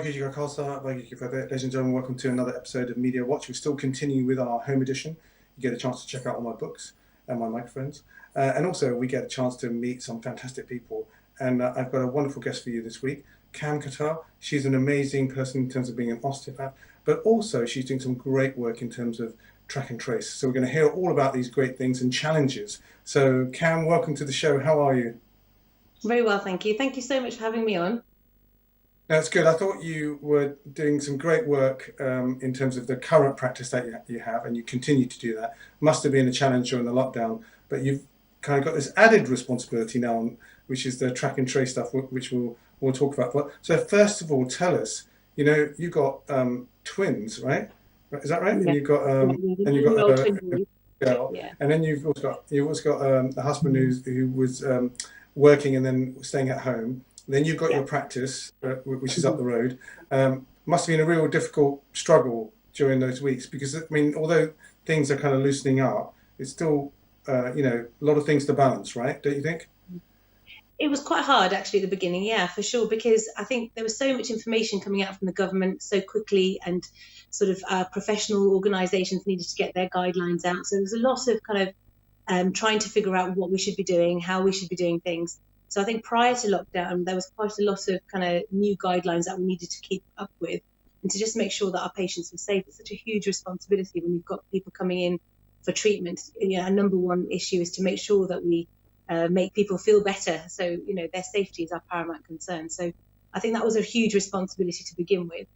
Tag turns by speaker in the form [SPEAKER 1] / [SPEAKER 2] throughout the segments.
[SPEAKER 1] Ladies and gentlemen, welcome to another episode of Media Watch. We're still continuing with our home edition. You get a chance to check out all my books and my microphones. And also we get a chance to meet some fantastic people. And I've got a wonderful guest for you this week, Kam Khatker. She's an amazing person in terms of being an osteopath, but also she's doing some great work in terms of track and trace. So we're going to hear all about these great things and challenges. So Kam, welcome to the show. How are you?
[SPEAKER 2] Very well, thank you. Thank you so much for having me on.
[SPEAKER 1] That's good. I thought you were doing some great work in terms of the current practice that you have, and you continue to do that. Must have been a challenge during the lockdown, but you've kind of got this added responsibility now, which is the track and trace stuff, which we'll talk about. But so first of all, tell us. You got twins, right? Is that right?
[SPEAKER 2] Yeah.
[SPEAKER 1] And you've got a girl,
[SPEAKER 2] yeah.
[SPEAKER 1] And then you've also got a husband who was working and then staying at home. Then you've got your practice, which is up the road. Must have been a real difficult struggle during those weeks because, I mean, although things are kind of loosening up, it's still, a lot of things to balance, right? Don't you think?
[SPEAKER 2] It was quite hard actually at the beginning, yeah, for sure, because I think there was so much information coming out from the government so quickly, and sort of professional organisations needed to get their guidelines out. So there was a lot of kind of trying to figure out what we should be doing, how we should be doing things. So I think prior to lockdown, there was quite a lot of kind of new guidelines that we needed to keep up with, and to just make sure that our patients were safe. It's such a huge responsibility when you've got people coming in for treatment. A number one issue is to make sure that we make people feel better. So, their safety is our paramount concern. So I think that was a huge responsibility to begin with.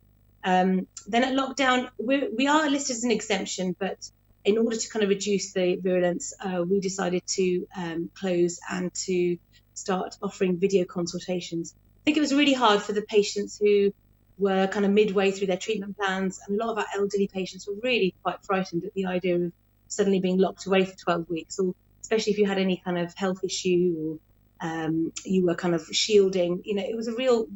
[SPEAKER 2] Then at lockdown, we are listed as an exemption, but in order to kind of reduce the virulence, we decided to close and to start offering video consultations. I think it was really hard for the patients who were kind of midway through their treatment plans, and a lot of our elderly patients were really quite frightened at the idea of suddenly being locked away for 12 weeks, or especially if you had any kind of health issue or you were kind of shielding. It was a real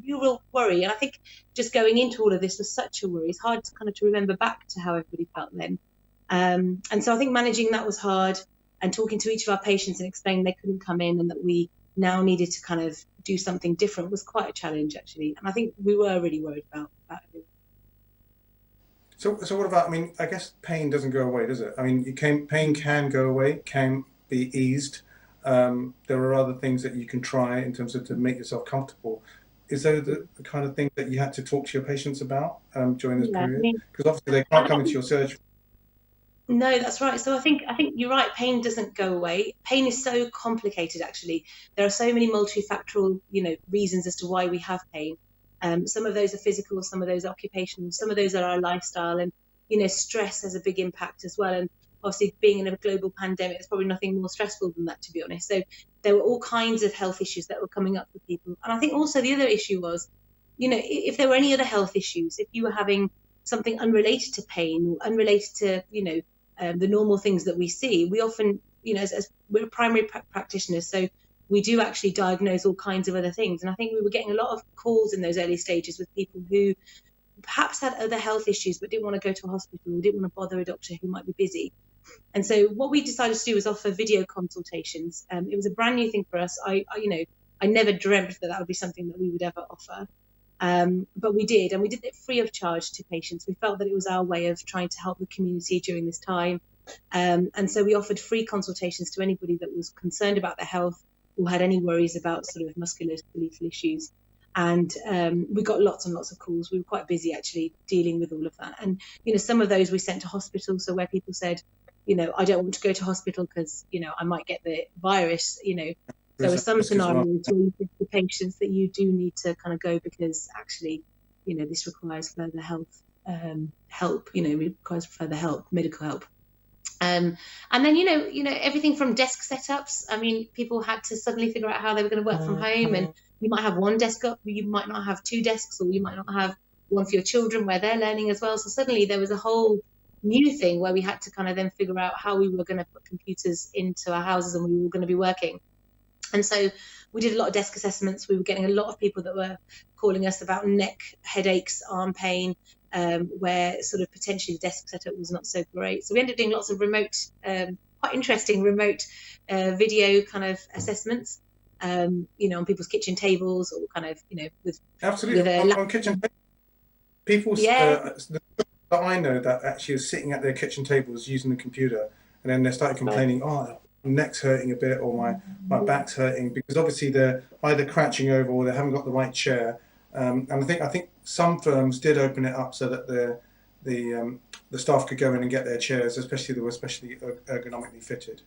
[SPEAKER 2] worry. And I think just going into all of this was such a worry. It's hard to kind of to remember back to how everybody felt then. And so I think managing that was hard, and talking to each of our patients and explaining they couldn't come in and that we now needed to kind of do something different was quite a challenge actually. And I think we were really worried about it.
[SPEAKER 1] So what about, I mean, I guess pain doesn't go away, does it? I mean, pain can go away, can be eased. There are other things that you can try in terms of to make yourself comfortable. Is there the kind of thing that you had to talk to your patients about during this period? Because obviously they can't come into your surgery.
[SPEAKER 2] No, that's right. So I think you're right. Pain doesn't go away. Pain is so complicated, actually. There are so many multifactorial, reasons as to why we have pain. Some of those are physical, some of those are occupational, some of those are our lifestyle, and stress has a big impact as well. And obviously, being in a global pandemic, there's probably nothing more stressful than that, to be honest. So there were all kinds of health issues that were coming up for people. And I think also the other issue was, if there were any other health issues, if you were having something unrelated to pain or unrelated to, the normal things that we see, we often, as we're primary practitioners, so we do actually diagnose all kinds of other things. And I think we were getting a lot of calls in those early stages with people who perhaps had other health issues but didn't want to go to a hospital or didn't want to bother a doctor who might be busy. And so what we decided to do was offer video consultations. It was a brand new thing for us. I never dreamt that would be something that we would ever offer. But we did, and we did it free of charge to patients. We felt that it was our way of trying to help the community during this time. And so we offered free consultations to anybody that was concerned about their health or had any worries about sort of musculoskeletal issues. And we got lots and lots of calls. We were quite busy actually dealing with all of that. And, some of those we sent to hospital. So where people said, I don't want to go to hospital because, I might get the virus, There were some scenarios where you said to patients that you do need to kind of go because actually, this requires further health help, requires further help, medical help. And then, everything from desk setups. I mean, people had to suddenly figure out how they were going to work from home, and you might have one desk up, you might not have two desks, or you might not have one for your children where they're learning as well. So suddenly there was a whole new thing where we had to kind of then figure out how we were going to put computers into our houses and we were going to be working. And so we did a lot of desk assessments. We were getting a lot of people that were calling us about neck headaches, arm pain, where sort of potentially the desk setup was not so great. So we ended up doing lots of remote, quite interesting remote video kind of assessments, on people's kitchen tables or kind of, with
[SPEAKER 1] absolutely
[SPEAKER 2] with
[SPEAKER 1] on kitchen. people
[SPEAKER 2] Yeah.
[SPEAKER 1] that I know that actually are sitting at their kitchen tables using the computer, and then they started complaining, oh, my neck's hurting a bit, or my back's hurting, because obviously they're either crouching over or they haven't got the right chair. And I think some firms did open it up so that the staff could go in and get their chairs, especially they were especially ergonomically fitted.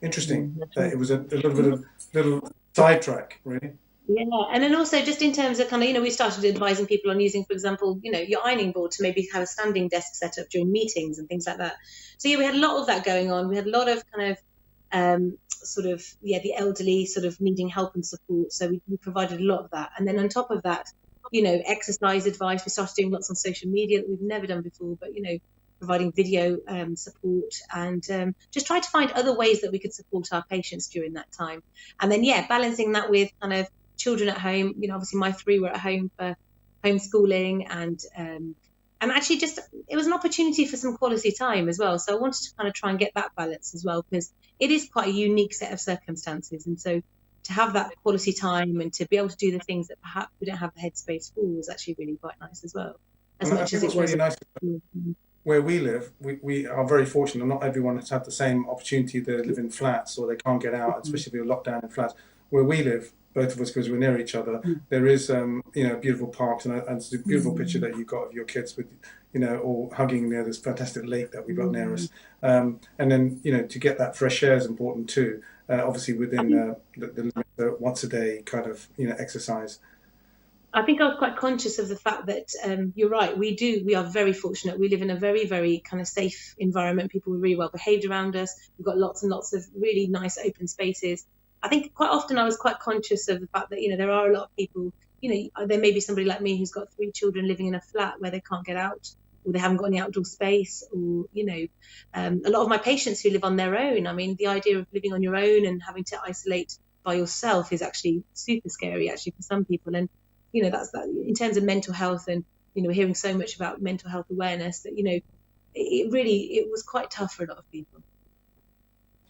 [SPEAKER 1] Interesting.
[SPEAKER 2] That's
[SPEAKER 1] It was
[SPEAKER 2] right.
[SPEAKER 1] a little bit of little sidetrack, really.
[SPEAKER 2] Yeah, and then also just in terms of kind of, we started advising people on using, for example, your ironing board to maybe have a standing desk set up during meetings and things like that. So yeah, we had a lot of that going on. We had a lot of kind of sort of, the elderly sort of needing help and support. So we provided a lot of that. And then on top of that, exercise advice. We started doing lots on social media that we've never done before, but providing video support, and just try to find other ways that we could support our patients during that time. And then balancing that with kind of children at home. Obviously my three were at home for homeschooling, and actually just it was an opportunity for some quality time as well. So I wanted to kind of try and get that balance as well, because it is quite a unique set of circumstances. And so to have that quality time and to be able to do the things that perhaps we don't have the headspace for was actually really quite nice as well, as
[SPEAKER 1] And I
[SPEAKER 2] much as
[SPEAKER 1] think
[SPEAKER 2] it
[SPEAKER 1] what's
[SPEAKER 2] was.
[SPEAKER 1] really nice where we live, we are very fortunate. Not everyone has had the same opportunity. They live in flats or they can't get out, especially if you're locked down in flats. Where we live, both of us, because we're near each other, there is beautiful parks, and it's a beautiful picture that you've got of your kids with all hugging near this fantastic lake that we've got near us. And then to get that fresh air is important too. Obviously within the limit, once a day kind of exercise.
[SPEAKER 2] I think I was quite conscious of the fact that you're right. We are very fortunate. We live in a very, very kind of safe environment. People are really well behaved around us. We've got lots and lots of really nice open spaces. I think quite often I was quite conscious of the fact that, there are a lot of people, there may be somebody like me who's got three children living in a flat where they can't get out, or they haven't got any outdoor space, or, a lot of my patients who live on their own. I mean, the idea of living on your own and having to isolate by yourself is actually super scary, actually, for some people. And that's that in terms of mental health. And we're hearing so much about mental health awareness that it was quite tough for a lot of people.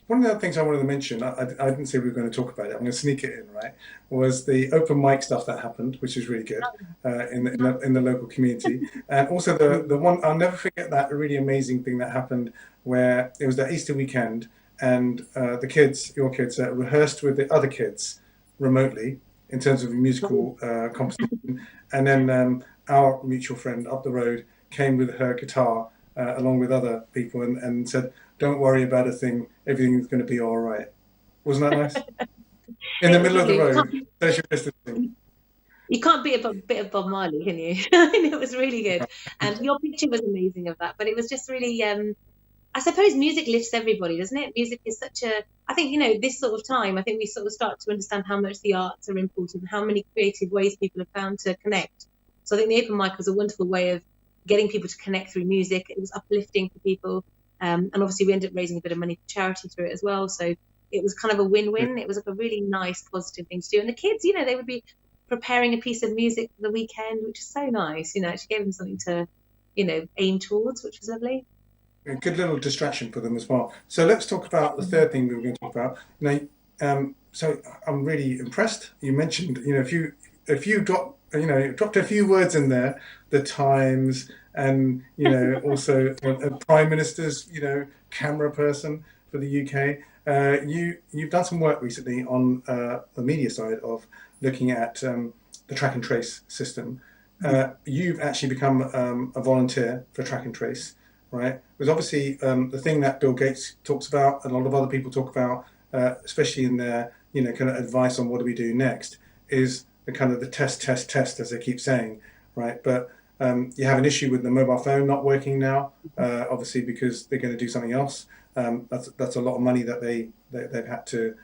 [SPEAKER 1] One of the other things I wanted to mention, I didn't say we were going to talk about it. I'm going to sneak it in, right? Was the open mic stuff that happened, which was really good in the local community, and also the one I'll never forget, that really amazing thing that happened where it was that Easter weekend, and the kids, your kids, rehearsed with the other kids remotely in terms of a musical competition, and then our mutual friend up the road came with her guitar along with other people, and said, "Don't worry about a thing. Everything's going to be all right." Wasn't that nice? In the
[SPEAKER 2] It was
[SPEAKER 1] middle of the
[SPEAKER 2] lovely.
[SPEAKER 1] road, social distancing.
[SPEAKER 2] You can't beat a bit of Bob Marley, can you? It was really good. And your picture was amazing of that. But it was just really, I suppose music lifts everybody, doesn't it? Music is such a, I think, this sort of time, I think we sort of start to understand how much the arts are important, how many creative ways people have found to connect. So I think the open mic was a wonderful way of getting people to connect through music. It was uplifting for people. And obviously we ended up raising a bit of money for charity through it as well. So it was kind of a win-win. It was like a really nice, positive thing to do. And the kids, they would be preparing a piece of music for the weekend, which is so nice. Actually gave them something to, aim towards, which was lovely.
[SPEAKER 1] A good little distraction for them as well. So let's talk about the third thing we were going to talk about. Now, so I'm really impressed. You mentioned, if you dropped a few words in there, the Times, and also a Prime Minister's, camera person for the UK. You've done some work recently on the media side of looking at the track and trace system. You've actually become a volunteer for track and trace, right? Because obviously the thing that Bill Gates talks about, and a lot of other people talk about, especially in their kind of advice on what do we do next, is the kind of the test, as they keep saying, right? But you have an issue with the mobile phone not working now, obviously because they're going to do something else. That's a lot of money that they've had to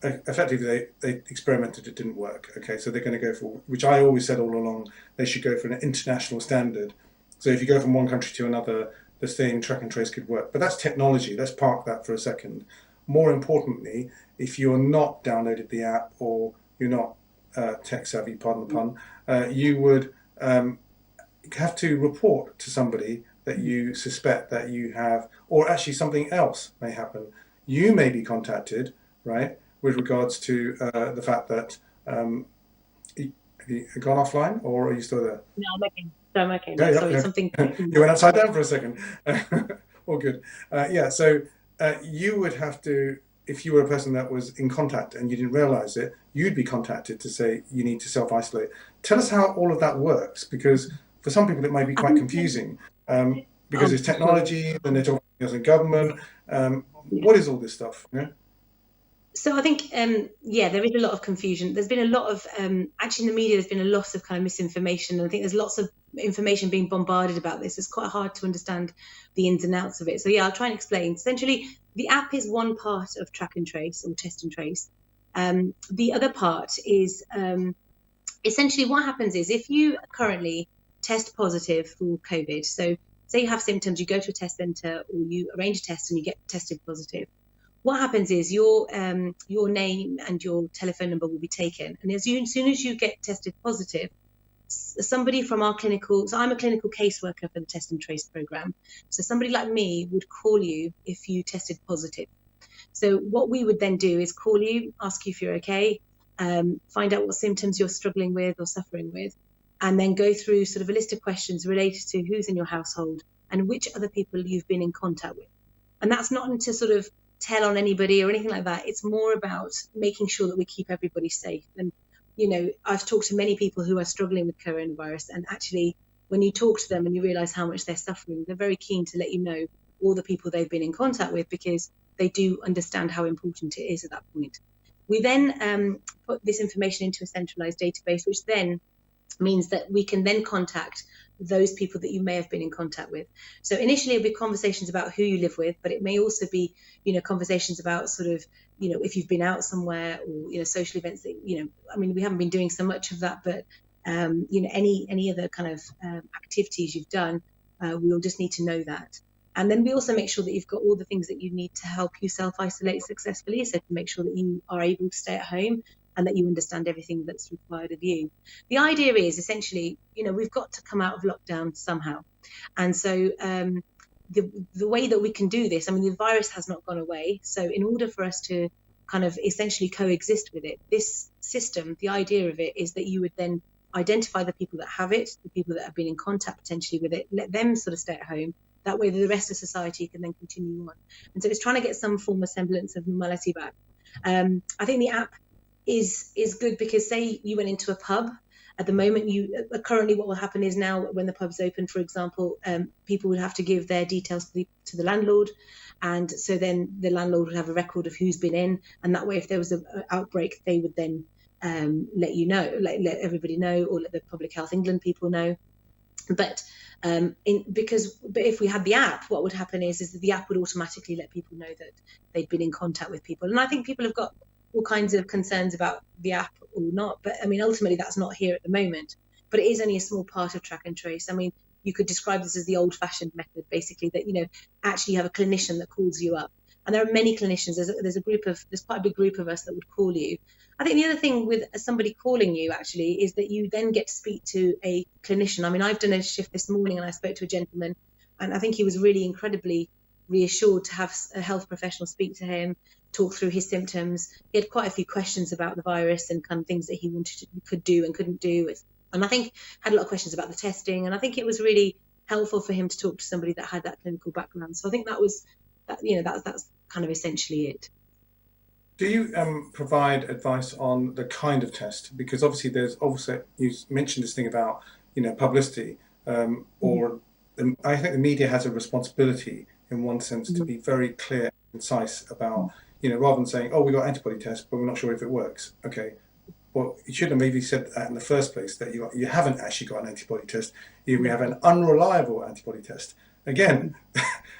[SPEAKER 1] effectively they experimented, it didn't work. Okay, so they're going to go for, which I always said all along, they should go for an international standard. So if you go from one country to another, the same track and trace could work. But that's technology. Let's park that for a second. More importantly, if you're not downloaded the app or you're not tech savvy, pardon the pun, you would have to report to somebody that you suspect that you have, or actually something else may happen. You may be contacted, right, with regards to the fact that have you gone offline, or are you still there?
[SPEAKER 2] No, I'm okay. So I'm okay
[SPEAKER 1] Yeah,
[SPEAKER 2] now.
[SPEAKER 1] yeah,
[SPEAKER 2] Sorry,
[SPEAKER 1] yeah.
[SPEAKER 2] something.
[SPEAKER 1] You went upside down for a second. All good. Yeah, so you would have to, if you were a person that was in contact and you didn't realize it, you'd be contacted to say you need to self-isolate. Tell us how all of that works, because for some people it might be
[SPEAKER 2] I
[SPEAKER 1] quite
[SPEAKER 2] think,
[SPEAKER 1] confusing, because
[SPEAKER 2] oh,
[SPEAKER 1] it's
[SPEAKER 2] for sure.
[SPEAKER 1] technology, then they're talking as a government. What is all this stuff? You know?
[SPEAKER 2] So I think, yeah, there is a lot of confusion. There's been a lot of, actually in the media, there's been a lot of kind of misinformation. And I think there's lots of information being bombarded about this. It's quite hard to understand the ins and outs of it. So yeah, I'll try and explain. Essentially, the app is one part of track and trace or test and trace. The other part is essentially what happens is if you currently test positive for COVID, so say you have symptoms, you go to a test centre or you arrange a test and you get tested positive, what happens is your name and your telephone number will be taken, and as soon as you get tested positive, somebody from our clinical, so I'm a clinical caseworker for the test and trace program, so somebody like me would call you if you tested positive. So what we would then do is call you, ask you if you're okay, find out what symptoms you're struggling with or suffering with, and then go through sort of a list of questions related to who's in your household and which other people you've been in contact with. And that's not to sort of tell on anybody or anything like that. It's more about making sure that we keep everybody safe. And, you know, I've talked to many people who are struggling with coronavirus, and actually, when you talk to them and you realize how much they're suffering, they're very keen to let you know all the people they've been in contact with, because they do understand how important it is at that point. We then put this information into a centralized database, which then means that we can then contact those people that you may have been in contact with. So initially it'll be conversations about who you live with, but it may also be, you know, conversations about sort of, you know, if you've been out somewhere or, you know, social events that, you know, I mean, we haven't been doing so much of that, but, you know, any other kind of activities you've done, we'll just need to know that. And then we also make sure that you've got all the things that you need to help you self-isolate successfully. So to make sure that you are able to stay at home and that you understand everything that's required of you. The idea is essentially, you know, we've got to come out of lockdown somehow. And so the way that we can do this, I mean, the virus has not gone away. So in order for us to kind of essentially coexist with it, this system, the idea of it is that you would then identify the people that have it, the people that have been in contact potentially with it, let them sort of stay at home. That way the rest of society can then continue on. And so it's trying to get some form of semblance of normality back. I think the app is good because say you went into a pub at the moment, you currently what will happen is now when the pub's open, for example, people would have to give their details to the landlord, and so then the landlord would have a record of who's been in, and that way if there was an outbreak they would then let you know, let everybody know, or let the Public Health England people know. But if we had the app, what would happen is that the app would automatically let people know that they'd been in contact with people. And I think people have got all kinds of concerns about the app or not, but I mean ultimately that's not here at the moment. But it is only a small part of track and trace. I mean, you could describe this as the old-fashioned method, basically, that, you know, actually you have a clinician that calls you up. And there are many clinicians. There's quite a big group of us that would call you. I think the other thing with somebody calling you actually is that you then get to speak to a clinician. I mean, I've done a shift this morning and I spoke to a gentleman, and I think he was really incredibly reassured to have a health professional speak to him, talk through his symptoms. He had quite a few questions about the virus and kind of things that he could do and couldn't do. And I think had a lot of questions about the testing. And I think it was really helpful for him to talk to somebody that had that clinical background. So I think that's kind of essentially it.
[SPEAKER 1] Do you provide advice on the kind of test? Because obviously there's also, you mentioned this thing about, you know, publicity, or I think the media has a responsibility in one sense to be very clear and concise about, you know, rather than saying, oh, we got antibody test, but we're not sure if it works. Okay, well, you should have maybe said that in the first place, that you haven't actually got an antibody test. We have an unreliable antibody test. Again,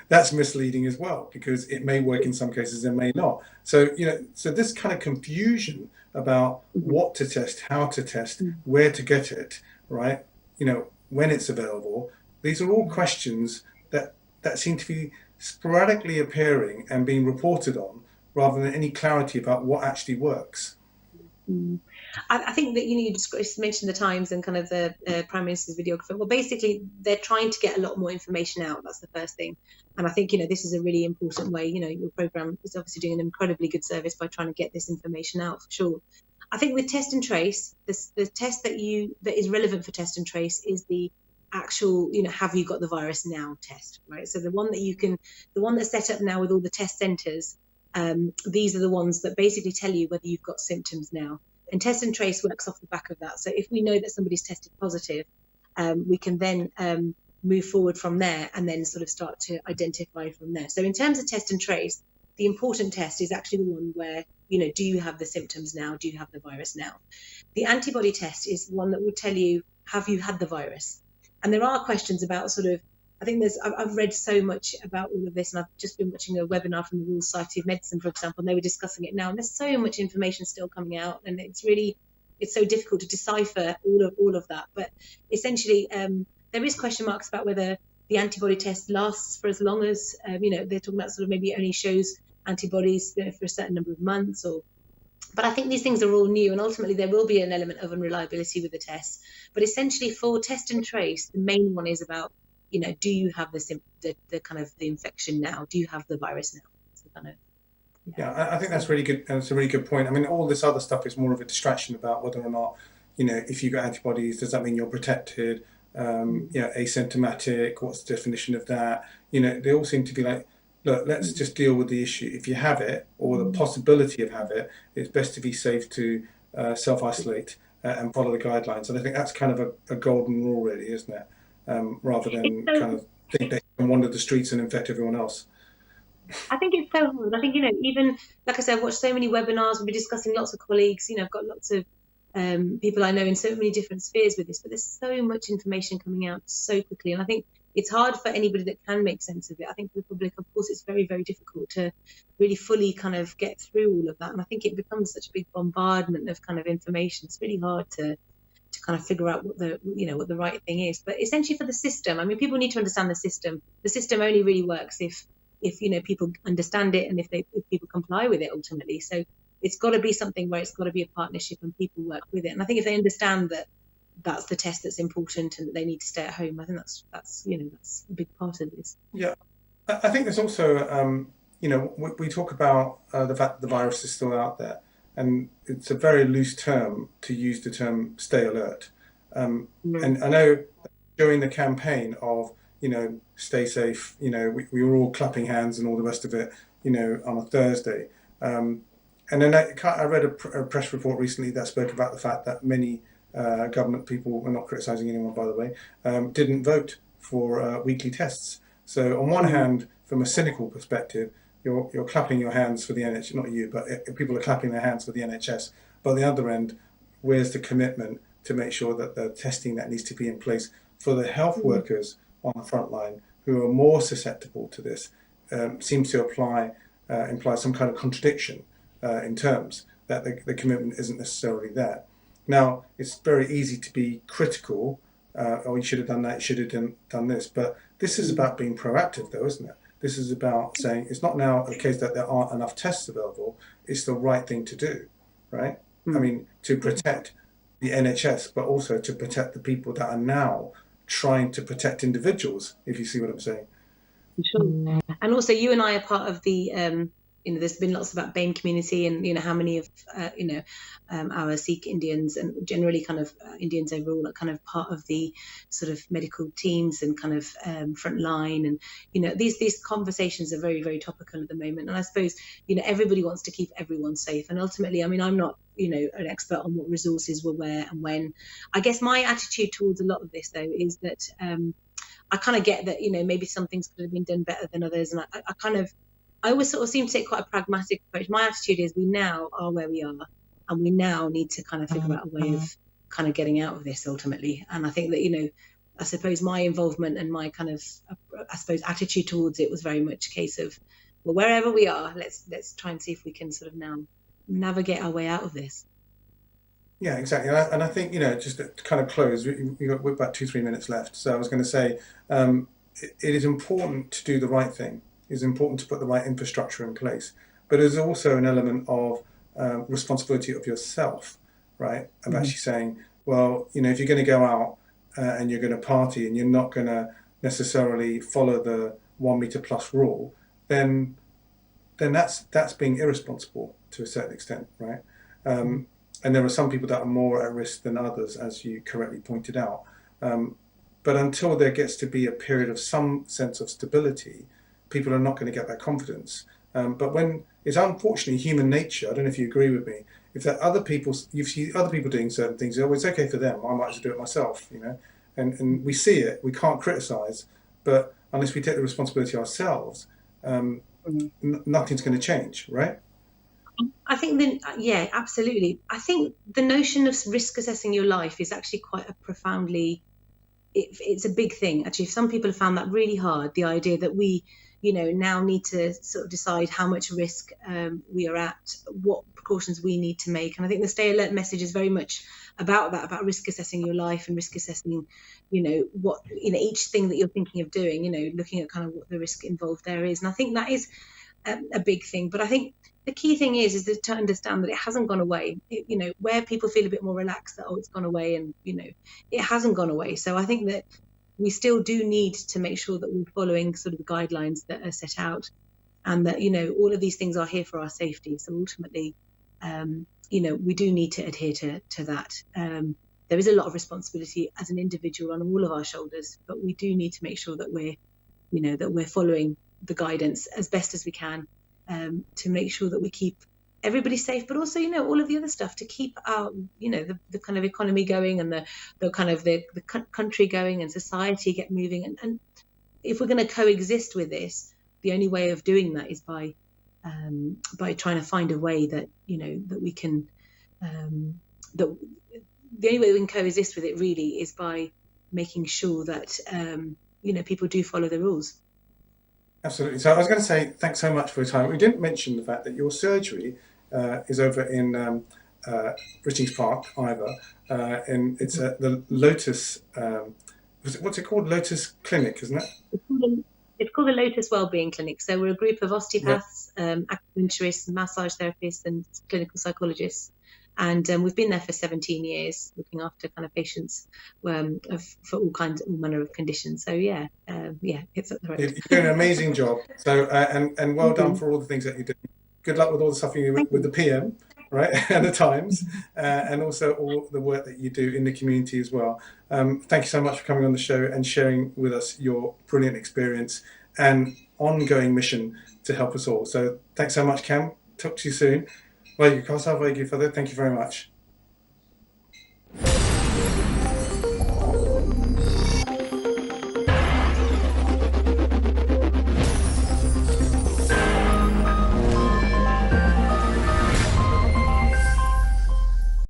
[SPEAKER 1] that's misleading as well, because it may work in some cases and may not. So, you know, so this kind of confusion about what to test, how to test, where to get it, right? You know, when it's available. These are all questions that seem to be sporadically appearing and being reported on, rather than any clarity about what actually works.
[SPEAKER 2] I think that, you know, you just mentioned the Times and kind of the Prime Minister's videographer. Well, basically, they're trying to get a lot more information out. That's the first thing. And I think, you know, this is a really important way. You know, your program is obviously doing an incredibly good service by trying to get this information out, for sure. I think with test and trace, the test that is relevant for test and trace is the actual, have you got the virus now test, right? So the one that's set up now with all the test centres, these are the ones that basically tell you whether you've got symptoms now. And test and trace works off the back of that. So if we know that somebody's tested positive, we can then move forward from there and then sort of start to identify from there. So in terms of test and trace, the important test is actually the one where, do you have the symptoms now? Do you have the virus now? The antibody test is one that will tell you, have you had the virus? And there are questions about sort of, I think I've read so much about all of this, and I've just been watching a webinar from the Royal Society of Medicine, for example, and they were discussing it now. And there's so much information still coming out, and it's so difficult to decipher all of that. But essentially, there is question marks about whether the antibody test lasts for as long as, they're talking about sort of maybe it only shows antibodies for a certain number of months, but I think these things are all new, and ultimately there will be an element of unreliability with the tests. But essentially, for test and trace, the main one is about, do you have the kind of the infection now? Do you have the virus now? So kind of,
[SPEAKER 1] yeah, I think that's really good. That's a really good point. I mean, all this other stuff is more of a distraction about whether or not, if you've got antibodies, does that mean you're protected? Asymptomatic, what's the definition of that? They all seem to be like, look, let's just deal with the issue. If you have it, or the possibility of have it, it's best to be safe to self-isolate and follow the guidelines. And I think that's kind of a golden rule, really, isn't it? Rather than kind of think they can wander the streets and infect everyone else.
[SPEAKER 2] I think it's so hard. I think, even, like I said, I've watched so many webinars, we've been discussing lots of colleagues, I've got lots of people I know in so many different spheres with this, but there's so much information coming out so quickly. And I think it's hard for anybody that can make sense of it. I think for the public, of course, it's very, very difficult to really fully kind of get through all of that. And I think it becomes such a big bombardment of kind of information. It's really hard to kind of figure out what the right thing is. But essentially for the system, I mean, people need to understand the system. The system only really works if people understand it and if people comply with it ultimately. So it's got to be something where it's got to be a partnership and people work with it. And I think if they understand that that's the test that's important and that they need to stay at home, I think that's a big part of this.
[SPEAKER 1] Yeah, I think there's also, we talk about the fact that the virus is still out there, and it's a very loose term to use the term stay alert. And I know during the campaign of, stay safe, we were all clapping hands and all the rest of it, on a Thursday. And then I read a press report recently that spoke about the fact that many government people, we're not criticising anyone by the way, didn't vote for weekly tests. So on one hand, from a cynical perspective, you're clapping your hands for the NHS, not you, but people are clapping their hands for the NHS. But on the other end, where's the commitment to make sure that the testing that needs to be in place for the health workers on the front line who are more susceptible to this? Seems to imply some kind of contradiction in terms that the commitment isn't necessarily there. Now, it's very easy to be critical, oh, you should have done that, you should have done this, but this is about being proactive though, isn't it? This is about saying it's not now a case that there aren't enough tests available, it's the right thing to do, right? I mean, to protect the NHS, but also to protect the people that are now trying to protect individuals, if you see what I'm saying.
[SPEAKER 2] Sure. And also you and I are part of the there's been lots about BAME community and how many of our Sikh Indians and generally kind of Indians overall are kind of part of the sort of medical teams and kind of front line, and these conversations are very, very topical at the moment. And I suppose everybody wants to keep everyone safe, and ultimately, I mean, I'm not an expert on what resources were where and when. I guess my attitude towards a lot of this though is that I kind of get that maybe some things could have been done better than others, and I always sort of seem to take quite a pragmatic approach. My attitude is we now are where we are, and we now need to kind of figure out a way of kind of getting out of this ultimately. And I think that I suppose my involvement and my kind of attitude towards it was very much a case of, well, wherever we are, let's try and see if we can sort of now navigate our way out of this.
[SPEAKER 1] Yeah, exactly. And I think, just to kind of close, we've got about 2-3 minutes left. So I was going to say, it is important to do the right thing. It's important to put the right infrastructure in place. But there's also an element of responsibility of yourself, right? Of actually saying, well, if you're going to go out and you're going to party and you're not going to necessarily follow the 1 meter plus rule, then that's being irresponsible to a certain extent, right? And there are some people that are more at risk than others, as you correctly pointed out. But until there gets to be a period of some sense of stability, people are not going to get that confidence. But when it's unfortunately human nature, I don't know if you agree with me, if that other people, you see other people doing certain things, oh, it's okay for them, I might as well do it myself, you know. And we see it, we can't criticize, but unless we take the responsibility ourselves, nothing's going to change, right?
[SPEAKER 2] I think then, yeah, absolutely. I think the notion of risk assessing your life is actually quite a profoundly, it's a big thing. Actually, some people have found that really hard, the idea that we, now need to sort of decide how much risk we are at, what precautions we need to make. And I think the Stay Alert message is very much about that, about risk assessing your life and risk assessing, each thing that you're thinking of doing, looking at kind of what the risk involved there is. And I think that is a big thing. But I think the key thing is to understand that it hasn't gone away. Where people feel a bit more relaxed that, oh, it's gone away, and it hasn't gone away. So I think that we still do need to make sure that we're following sort of the guidelines that are set out, and that all of these things are here for our safety. So ultimately, we do need to adhere to that. There is a lot of responsibility as an individual on all of our shoulders, but we do need to make sure that we're following the guidance as best as we can, to make sure that we keep everybody safe, but also all of the other stuff to keep our the kind of economy going, and the kind of the country going, and society get moving. And if we're going to coexist with this, the only way of doing that is by trying to find a way that that we can that the only way we can coexist with it really is by making sure that people do follow the rules.
[SPEAKER 1] Absolutely. So I was going to say thanks so much for your time. We didn't mention the fact that your surgery is over in Britings Park, Ivor, and it's at the Lotus. What's it called? Lotus Clinic, isn't it?
[SPEAKER 2] It's called the Lotus Wellbeing Clinic. So we're a group of
[SPEAKER 1] Yeah.
[SPEAKER 2] osteopaths, acupuncturists, massage therapists, and clinical psychologists. And we've been there for 17 years, looking after kind of patients for all manner of conditions. So yeah, it's at the
[SPEAKER 1] You're
[SPEAKER 2] right.
[SPEAKER 1] doing an amazing job. So and well
[SPEAKER 2] Thank
[SPEAKER 1] done
[SPEAKER 2] you.
[SPEAKER 1] for all the things that you do. Good luck with all the stuff you do
[SPEAKER 2] Thank
[SPEAKER 1] with
[SPEAKER 2] you.
[SPEAKER 1] the PM, right, and the Times, and also all the work that you do in the community as well. Thank you so much for coming on the show and sharing with us your brilliant experience and ongoing mission to help us all. So thanks so much, Kam. Talk to you soon. Thank you very much.